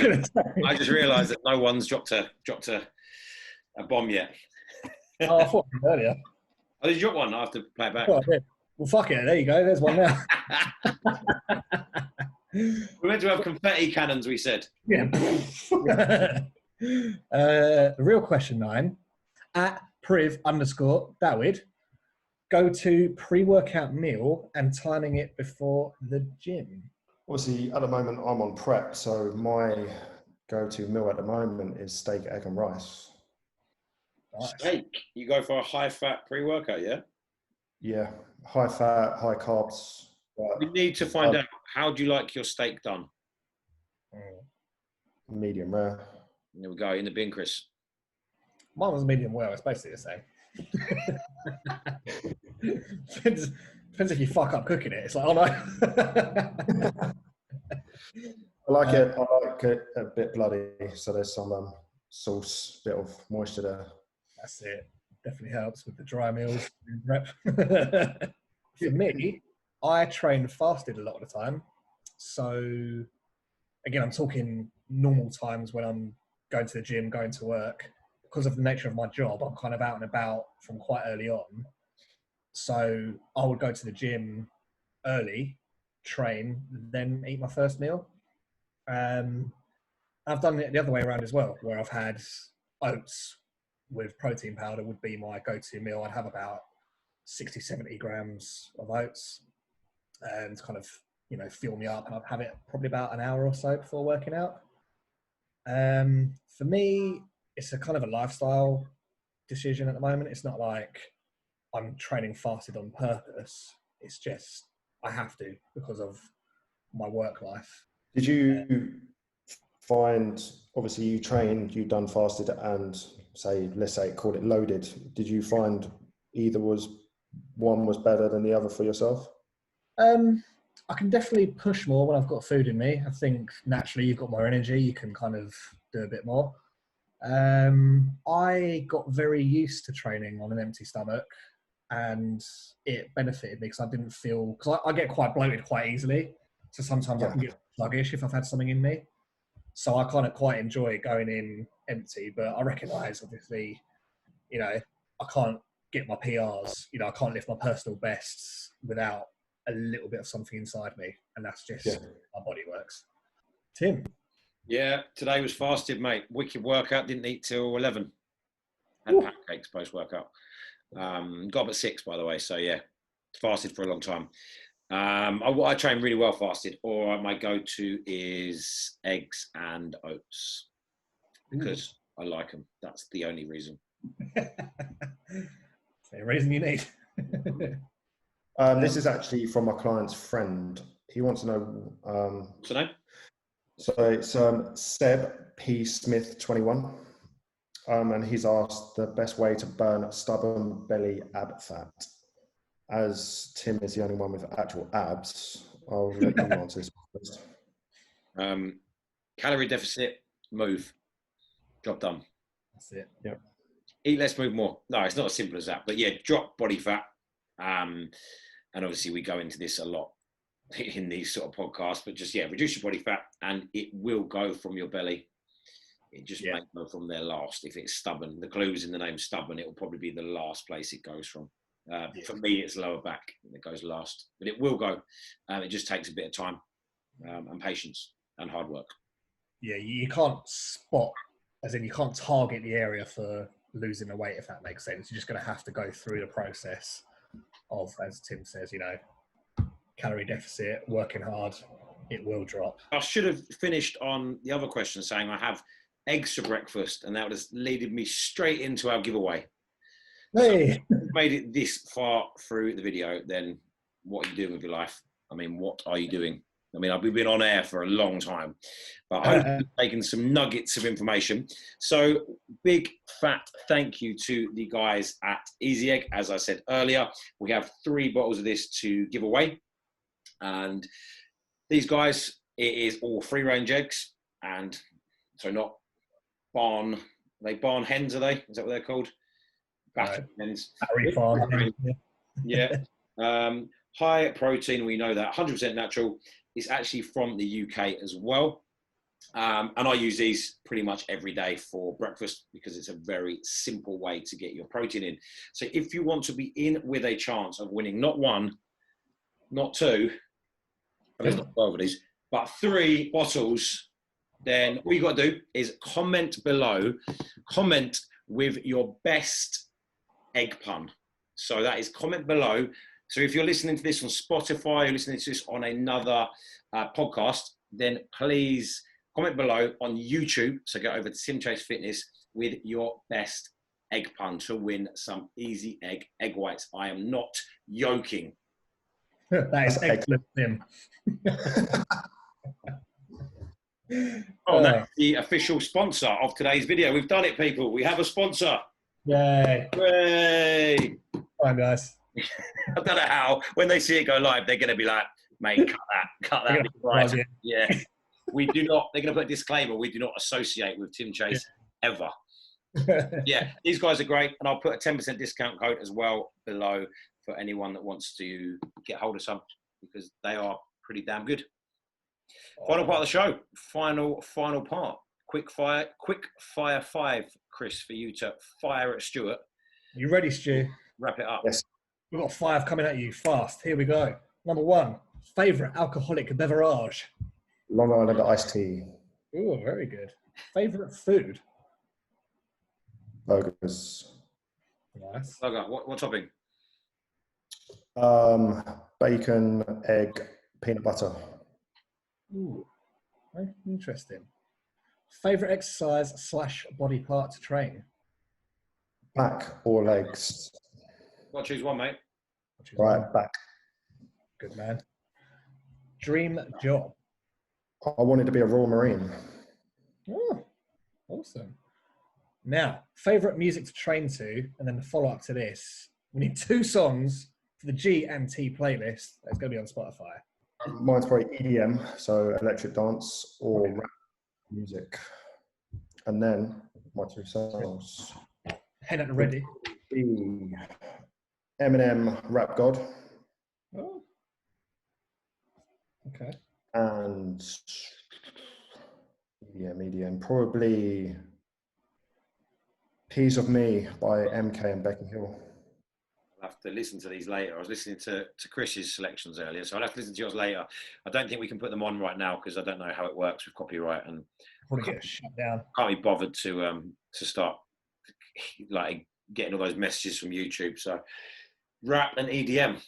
just realised that no one's dropped a bomb yet. Oh, I thought earlier. Oh, did you drop one? I have to play it back. Well, fuck it. There you go. There's one now. We're meant to have confetti cannons, we said. Yeah. The real question 9. At @priv_Dawid. Go to pre-workout meal and timing it before the gym. Obviously, at the moment, I'm on prep, so my go-to meal at the moment is steak, egg, and rice. Nice. Steak? You go for a high-fat pre-workout, yeah? Yeah, high fat, high carbs. You need to find out, how do you like your steak done? Medium rare. There we go, in the bin, Chris. Mine was medium well. It's basically the same. Depends if you fuck up cooking it. It's like, oh no. I like it a bit bloody, so there's some sauce, bit of moisture there. That's it. Definitely helps with the dry meals and prep. For me, I train fasted a lot of the time. So again, I'm talking normal times when I'm going to the gym, going to work. Because of the nature of my job, I'm kind of out and about from quite early on. So I would go to the gym early, train, then eat my first meal. I've done it the other way around as well, where I've had oats with protein powder would be my go-to meal. I'd have about 60, 70 grams of oats and kind of, you know, fill me up. And I'd have it probably about an hour or so before working out. For me, it's a kind of a lifestyle decision at the moment. It's not like I'm training fasted on purpose. It's just I have to because of my work life. Did you find, obviously you trained, you done fasted and let's say call it loaded. Did you find one was better than the other for yourself? I can definitely push more when I've got food in me. I think naturally you've got more energy. You can kind of do a bit more. I got very used to training on an empty stomach and it benefited me because I didn't feel, because I get quite bloated quite easily. So sometimes I can get sluggish if I've had something in me. So I kind of quite enjoy going in empty, but I recognise obviously, you know, I can't get my PRs, you know, I can't lift my personal bests without a little bit of something inside me. And that's just how my body works. Tim? Yeah, today was fasted, mate. Wicked workout. Didn't eat till 11. Had pancakes post-workout. Got up at 6, by the way. So, yeah, fasted for a long time. I train really well fasted. Or my go-to is eggs and oats. Because I like them. That's the only reason. The reason you need. This is actually from my client's friend. He wants to know... What's the name? So it's Seb P. Smith 21, and he's asked the best way to burn stubborn belly ab fat. As Tim is the only one with actual abs, I'll let you answer this first. Calorie deficit, move. Job done. That's it. Yeah. Eat less, move more. No, it's not as simple as that. But yeah, drop body fat. And obviously we go into this a lot in these sort of podcasts, but just, reduce your body fat and it will go from your belly. It just may go from there last. If it's stubborn, the clue's in the name stubborn, it will probably be the last place it goes from. For me, it's lower back that goes last, but it will go. It just takes a bit of time and patience and hard work. Yeah, you can't spot, as in you can't target the area for losing the weight, if that makes sense. You're just going to have to go through the process of, as Tim says, calorie deficit, working hard, it will drop. I should have finished on the other question saying I have eggs for breakfast, and that was leading me straight into our giveaway. Hey. So if you've made it this far through the video, then what are you doing with your life? I mean, what are you doing? I mean, we've been on air for a long time, but I've taken some nuggets of information. So big fat thank you to the guys at Eazy Egg. As I said earlier, we have 3 bottles of this to give away. And these guys, it is all free-range eggs. And so not barn, barn hens, are they? Is that what they're called? Battery hens. Battery farm. Yeah. High protein, we know that. 100% natural. It's actually from the UK as well. And I use these pretty much every day for breakfast because it's a very simple way to get your protein in. So if you want to be in with a chance of winning not 1, not 2, there's not 12 of these, but 3 bottles, then all you got to do is comment below, comment with your best egg pun. So that is comment below. So if you're listening to this on Spotify, you're listening to this on another podcast, then please comment below on YouTube. So go over to Tim Chase Fitness with your best egg pun to win some Eazy egg whites. I am not joking. That is excellent, Tim. That's the official sponsor of today's video. We've done it, people. We have a sponsor. Yay. Hooray. Hi, guys. I don't know how, when they see it go live, they're going to be like, mate, cut that. Right. Yeah. We do not, they're going to put a disclaimer, we do not associate with Tim Chase ever. Yeah, these guys are great. And I'll put a 10% discount code as well below for anyone that wants to get hold of some, because they are pretty damn good. Final part of the show. Final part. Quick fire 5, Chris, for you to fire at Stuart. You ready, Stu? Wrap it up. Yes. We've got 5 coming at you fast. Here we go. Number 1, favourite alcoholic beverage? Long Island iced tea. Oh, very good. Favourite food? Burgers. Nice. Okay, what topping? Bacon, egg, peanut butter. Ooh, very interesting. Favourite exercise / body part to train? Back or legs? Got to choose one, mate. Right, back. Good man. Dream job? I wanted to be a Royal Marine. Oh, awesome. Now, favourite music to train to, and then the follow-up to this. We need 2 songs for the G and T playlist. It's going to be on Spotify. Mine's probably EDM, so electric dance or rap music. And then my 2 songs. Head at the ready. Be Eminem, Rap God. Oh. Okay. And EDM, probably Piece of Me by MK and Becky Hill. I'll have to listen to these later. I was listening to Chris's selections earlier, so I'll have to listen to yours later. I don't think we can put them on right now because I don't know how it works with copyright, and Probably get shut down. can't be bothered to start like getting all those messages from YouTube. So rap and EDM.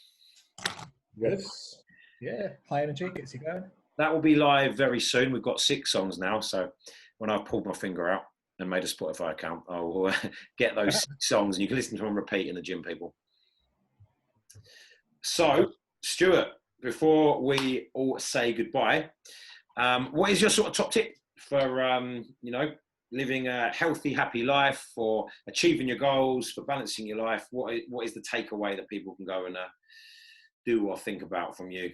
Yes. Yeah, high energy gets you going. That will be live very soon. We've got 6 songs now, so when I've pulled my finger out and made a Spotify account, I will get those 6 songs, and you can listen to them on repeat in the gym, people. So, Stuart, before we all say goodbye, what is your sort of top tip for, living a healthy, happy life, for achieving your goals, for balancing your life? What is the takeaway that people can go and do or think about from you?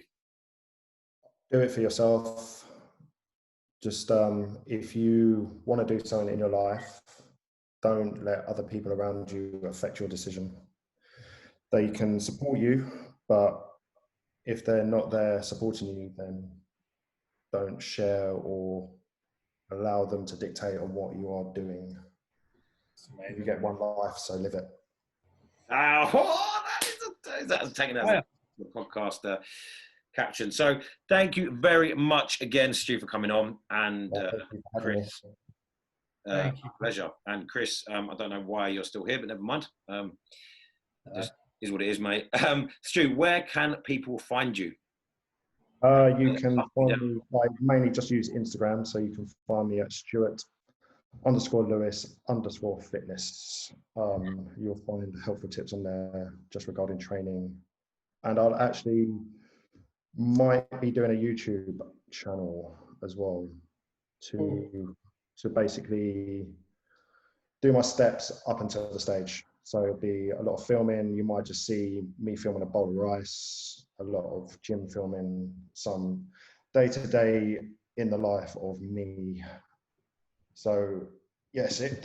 Do it for yourself. Just if you want to do something in your life, don't let other people around you affect your decision. They can support you, but if they're not there supporting you, then don't share or allow them to dictate on what you are doing. You get one life, so live it. That's taking that the podcast caption. So thank you very much again, Stu, for coming on, and Chris. Pleasure. And Chris, I don't know why you're still here, but never mind. Is what it is, mate. Stu, where can people find you? You can find me, I mainly just use Instagram, so you can find me at Stuart_Lewis_fitness. You'll find helpful tips on there just regarding training. And I'll actually might be doing a YouTube channel as well to basically do my steps up until the stage. So it'll be a lot of filming. You might just see me filming a bowl of rice, a lot of gym filming, some day-to-day in the life of me. So yes, it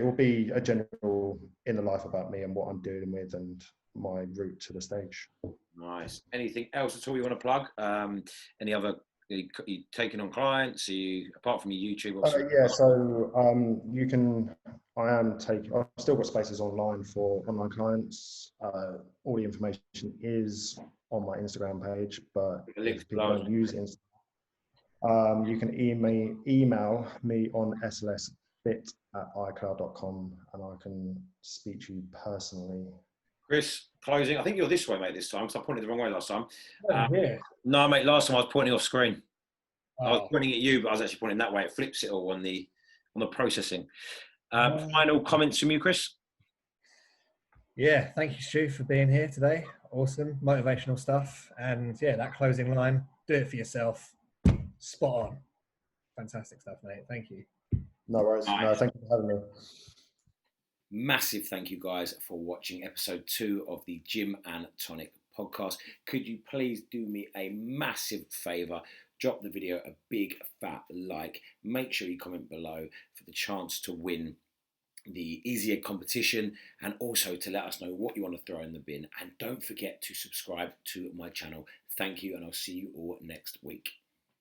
will be a general in the life about me and what I'm dealing with and my route to the stage. Nice. Anything else at all you want to plug? Any other? Are you taking on clients? Are you, apart from your YouTube? Yeah, so you can. I've still got spaces online for online clients. All the information is on my Instagram page, but if people don't use Instagram, you can email me on slsfit@icloud.com, and I can speak to you personally. Chris, closing. I think you're this way, mate, this time, because I pointed the wrong way last time. Yeah. No, mate, last time I was pointing off screen. Oh. I was pointing at you, but I was actually pointing that way. It flips it all on the processing. Final comments from you, Chris? Yeah, thank you, Stu, for being here today. Awesome, motivational stuff. And yeah, that closing line, do it for yourself. Spot on. Fantastic stuff, mate. Thank you. No worries. Nice. No, thank you for having me. Massive thank you, guys, for watching episode 2 of the Gym and Tonic podcast. Could you please do me a massive favour? Drop the video a big fat like. Make sure you comment below for the chance to win the Eazy competition, and also to let us know what you want to throw in the bin. And don't forget to subscribe to my channel. Thank you, and I'll see you all next week.